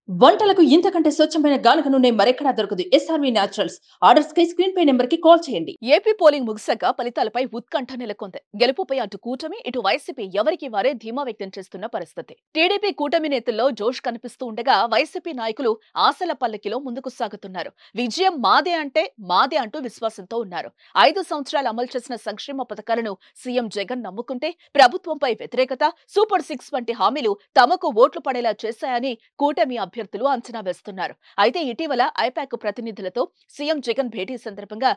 వంటలకు ఇంతకంటే స్వచ్ఛమైన గానుగ నూనె మరెక్కడా దొరకదు. SRV naturals. ఆర్డర్స్ కై స్క్రీన్ పై నెంబర్ కి కాల్ చేయండి. ఏపీ పోలింగ్ ముగిశాక ఫలితాలపై ఉత్కంఠ నెలకొంది. గెలుపుపై అటు కూటమి ఇటు వైసీపీ ఎవరికి వారే ధీమా వ్యక్తం చేస్తున్న పరిస్థితి. టీడీపీ కూటమి నేతల్లో జోష్ కనిపిస్తూ ఉండగా వైసీపీ నాయకులు ఆశల పల్లకిలో ముందుకు సాగుతున్నారు. విజయం మాదే అంటే మాదే అంటూ విశ్వాసంతో ఉన్నారు. 5 సంవత్సరాలు అమలు చేసిన సంక్షేమ పథకాలను సీఎం జగన్ నమ్ముకుంటే ప్రభుత్వంపై వ్యతిరేకత, సూపర్ 6 వంటి హామీలు తమకు ఓట్లు పడేలా చేశాయని కూటమి అభ్యర్థులు అంచనా వేస్తున్నారు. అయితే ఇటీవల ఐపాక్ ప్రతినిధులతో సీఎం జగన్ భేటీ సందర్భంగా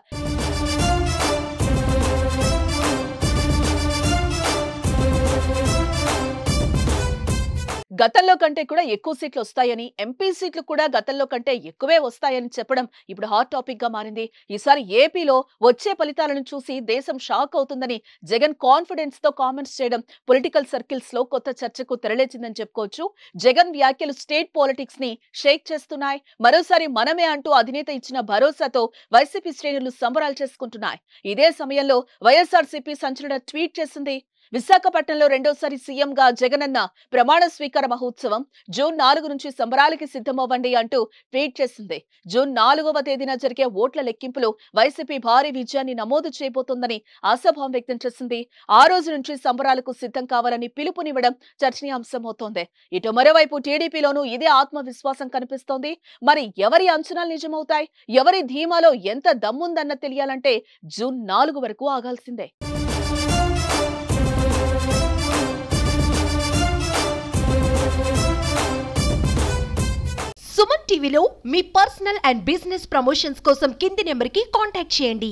గతంలో కంటే కూడా ఎక్కువ సీట్లు వస్తాయని, ఎంపీ సీట్లు కూడా గతంలో కంటే ఎక్కువే వస్తాయని చెప్పడం ఇప్పుడు హాట్ టాపిక్ గా మారింది. ఈసారి ఏపీలో వచ్చే ఫలితాలను చూసి దేశం షాక్ అవుతుందని జగన్ కాన్ఫిడెన్స్ తో కామెంట్స్ చేయడం పొలిటికల్ సర్కిల్స్ లో కొత్త చర్చకు తెరలేచిందని చెప్పుకోవచ్చు. జగన్ వ్యాఖ్యలు స్టేట్ పాలిటిక్స్ ని షేక్ చేస్తున్నాయి. మరోసారి మనమే అంటూ అధినేత ఇచ్చిన భరోసాతో వైసీపీ శ్రేణులు సంబరాలు చేసుకుంటున్నాయి. ఇదే సమయంలో వైఎస్ఆర్సీపీ సంచలన ట్వీట్ చేసింది. విశాఖపట్నంలో రెండోసారి సీఎంగా జగనన్న ప్రమాణ స్వీకార మహోత్సవం జూన్ 4 నుంచి సంబరాలకి సిద్ధమవ్వండి అంటూ ట్వీట్ చేసింది. జూన్ 4వ తేదీన జరిగే ఓట్ల లెక్కింపులో వైసీపీ భారీ విజయాన్ని నమోదు చేయబోతోందని ఆశాభావం వ్యక్తం చేసింది. ఆ రోజు నుంచి సంబరాలకు సిద్ధం కావాలని పిలుపునివ్వడం చర్చనీయాంశమవుతోంది. ఇటు మరోవైపు టీడీపీలోనూ ఇదే ఆత్మవిశ్వాసం కనిపిస్తోంది. మరి ఎవరి అంచనాలు నిజమవుతాయి, ఎవరి ధీమాలో ఎంత దమ్ముందన్న తెలియాలంటే జూన్ 4 వరకు ఆగాల్సిందే. సుమన్ టీవీలో మీ పర్సనల్ అండ్ బిజినెస్ ప్రమోషన్స్ కోసం కింది నెంబర్కి కాంటాక్ట్ చేయండి.